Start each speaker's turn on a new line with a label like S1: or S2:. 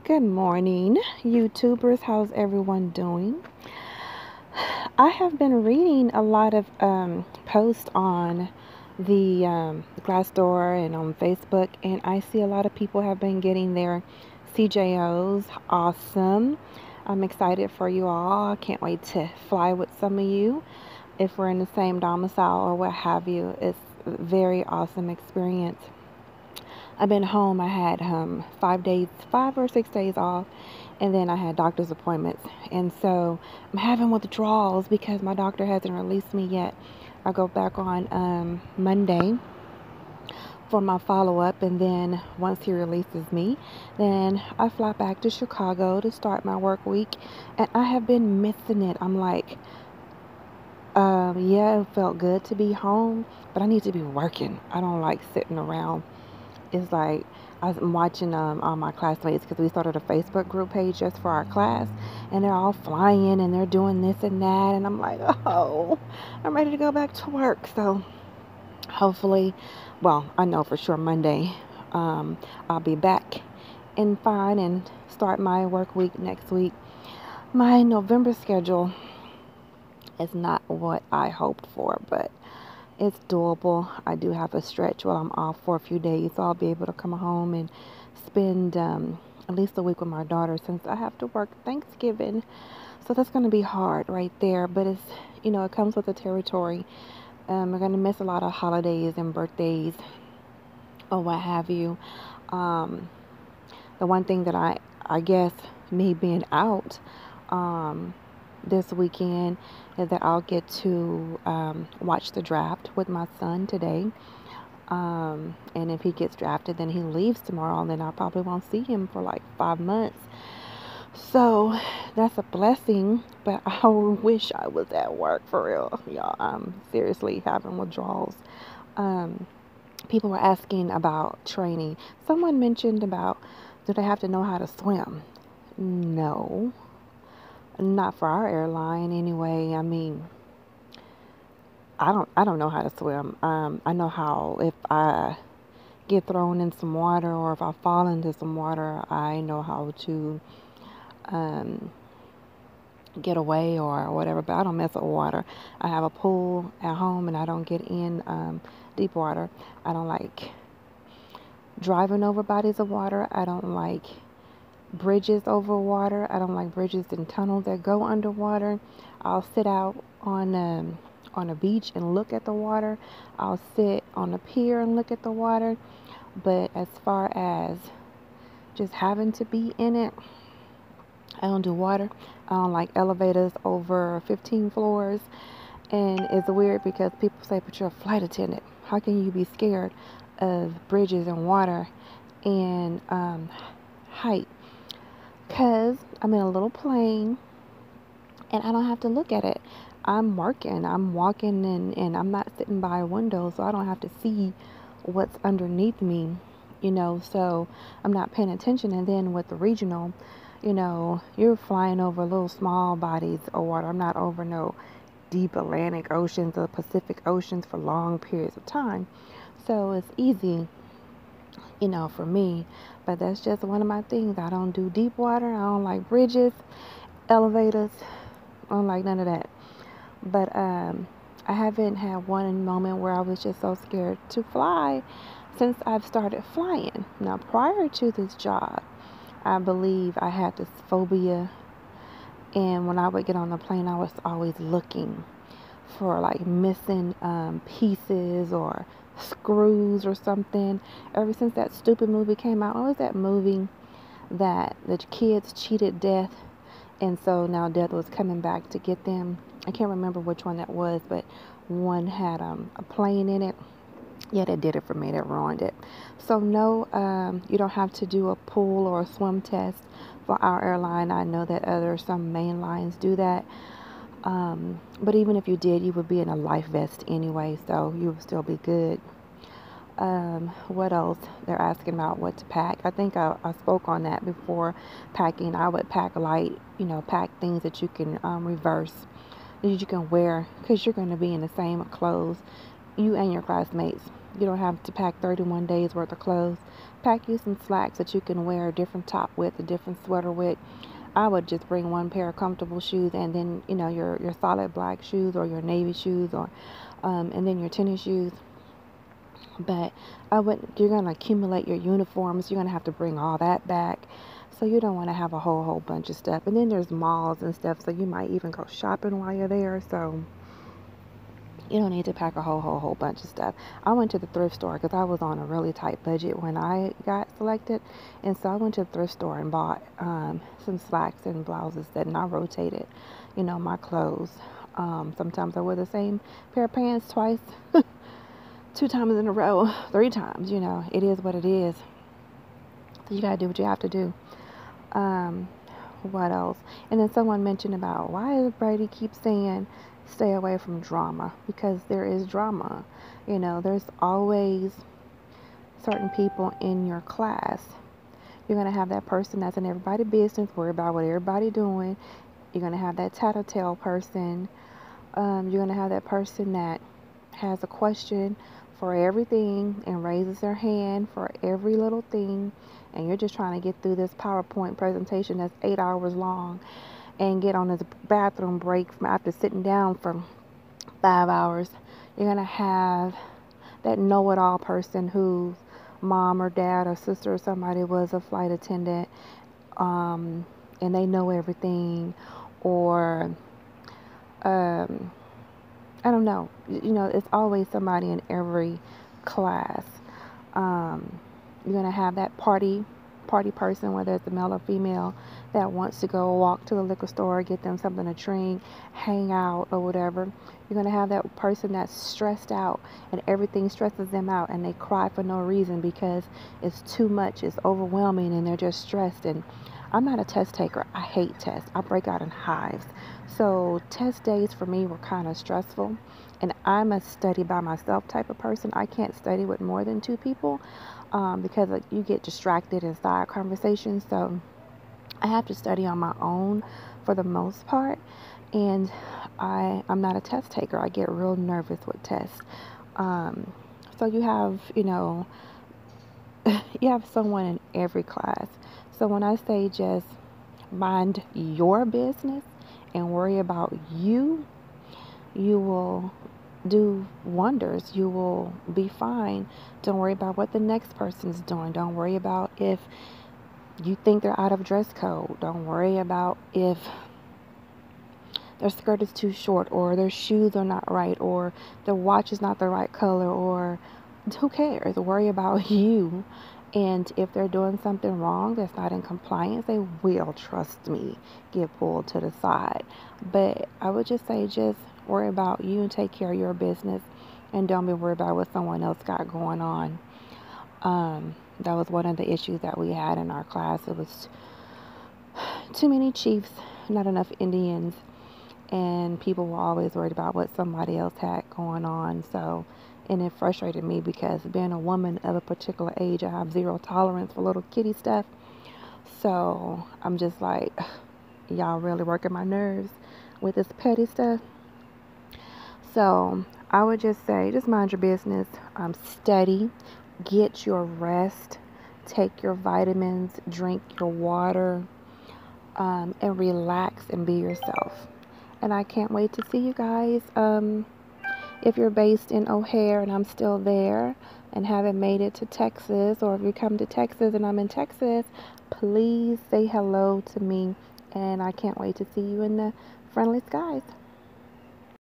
S1: Good morning, YouTubers. How's everyone doing? I have been reading a lot of posts on the Glassdoor and on Facebook, and I see a lot of people have been getting their CJOs. Awesome. I'm excited for you all. I can't wait to fly with some of you if we're in the same domicile or what have you. It's a very awesome experience. I've been home. I had 5 or 6 days off, and then I had doctor's appointments. And so I'm having withdrawals because my doctor hasn't released me yet. I go back on Monday for my follow-up, and then once he releases me, then I fly back to Chicago to start my work week. And I have been missing it. I'm like, yeah, it felt good to be home, but I need to be working. I don't like sitting around. It's like I'm watching all my classmates, because we started a Facebook group page just for our class, and they're all flying and they're doing this and that, and I'm like, oh, I'm ready to go back to work. So hopefully, well, I know for sure Monday I'll be back and fine and start my work week next week. My November schedule is not what I hoped for, but it's doable. I do have a stretch while I'm off for a few days, so I'll be able to come home and spend at least a week with my daughter, since I have to work Thanksgiving. So that's going to be hard right there, but it's, it comes with the territory. We're going to miss a lot of holidays and birthdays or what have you. The one thing that I guess me being out this weekend is that I'll get to watch the draft with my son today. And if he gets drafted, then he leaves tomorrow, and then I probably won't see him for like 5 months. So that's a blessing, but I wish I was at work for real, y'all. I'm seriously having withdrawals. People were asking about training. Someone mentioned about, do they have to know how to swim? No. Not for our airline anyway. I mean, I don't know how to swim. I know how, if I get thrown in some water or if I fall into some water, I know how to get away or whatever, but I don't mess with water. I have a pool at home, and I don't get in deep water. I don't like driving over bodies of water. I don't like bridges over water. I don't like bridges and tunnels that go underwater. I'll sit out on a beach and look at the water. I'll sit on a pier and look at the water. But as far as just having to be in it, I don't do water. I don't like elevators over 15 floors. And it's weird because people say, but you're a flight attendant. How can you be scared of bridges and water and height? Because I'm in a little plane and I don't have to look at it. I'm working, I'm walking, and I'm not sitting by a window, so I don't have to see what's underneath me, so I'm not paying attention. And then with the regional, you're flying over little small bodies of water. I'm not over no deep Atlantic oceans or Pacific oceans for long periods of time. So it's easy, for me. But that's just one of my things. I don't do deep water. I don't like bridges, elevators. I don't like none of that. But I haven't had one moment where I was just so scared to fly since I've started flying. Now, prior to this job, I believe I had this phobia. And when I would get on the plane, I was always looking for like missing pieces or screws or something. Ever since that stupid movie came out, what was that movie that the kids cheated death, and so now death was coming back to get them? I can't remember which one that was, but one had a plane in it. Yeah, that did it for me. That ruined it. So no, you don't have to do a pool or a swim test for our airline. I know that some main lines do that. But even if you did, you would be in a life vest anyway, so you would still be good. What else? They're asking about what to pack. I think I spoke on that before. Packing, I would pack light, pack things that you can reverse, that you can wear, because you're going to be in the same clothes, you and your classmates. You don't have to pack 31 days worth of clothes. Pack you some slacks that you can wear a different top with, a different sweater with. I would just bring one pair of comfortable shoes, and then your solid black shoes or your navy shoes, or and then your tennis shoes. But you're gonna accumulate your uniforms. You're gonna have to bring all that back. So you don't want to have a whole bunch of stuff. And then there's malls and stuff, so you might even go shopping while you're there. So you don't need to pack a whole bunch of stuff. I went to the thrift store because I was on a really tight budget when I got selected, and so I went to the thrift store and bought some slacks and blouses and I rotated, my clothes. Sometimes I wear the same pair of pants twice, 2 times in a row, 3 times. It is what it is. So you gotta do what you have to do. Um, what else? And then someone mentioned about why does Brady keep saying stay away from drama, because there is drama. There's always certain people in your class. You're going to have that person that's in everybody's business, worry about what everybody's doing. You're going to have that tattletale person. You're going to have that person that has a question for everything and raises their hand for every little thing, and you're just trying to get through this PowerPoint presentation that's 8 hours long and get on this bathroom break from after sitting down for 5 hours. You're going to have that know-it-all person whose mom or dad or sister or somebody was a flight attendant, and they know everything, or I don't know. It's always somebody in every class. You're going to have that party person, whether it's a male or female, that wants to go walk to the liquor store, get them something to drink, hang out, or whatever. You're going to have that person that's stressed out and everything stresses them out, and they cry for no reason because it's too much, it's overwhelming, and they're just stressed. And I'm not a test taker. I hate tests. I break out in hives. So test days for me were kind of stressful, and I'm a study by myself type of person. I can't study with more than 2 people because you get distracted in side conversations. So I have to study on my own for the most part, and I'm not a test taker. I get real nervous with tests. So you have, you have someone in every class. So when I say just mind your business and worry about you, you will do wonders. You will be fine. Don't worry about what the next person's doing. Don't worry about if you think they're out of dress code. Don't worry about if their skirt is too short, or their shoes are not right, or their watch is not the right color, or who cares? Worry about you. And if they're doing something wrong that's not in compliance, they will, trust me, get pulled to the side. But I would just say, just worry about you and take care of your business, and don't be worried about what someone else got going on. That was one of the issues that we had in our class. It was too many chiefs, not enough Indians, and people were always worried about what somebody else had going on. And it frustrated me because being a woman of a particular age, I have zero tolerance for little kitty stuff. So I'm just like, y'all really working my nerves with this petty stuff. So I would just say, just mind your business. Study, get your rest, take your vitamins, drink your water, and relax and be yourself. And I can't wait to see you guys. If you're based in O'Hare and I'm still there and haven't made it to Texas, or if you come to Texas and I'm in Texas, please say hello to me. And I can't wait to see you in the friendly skies.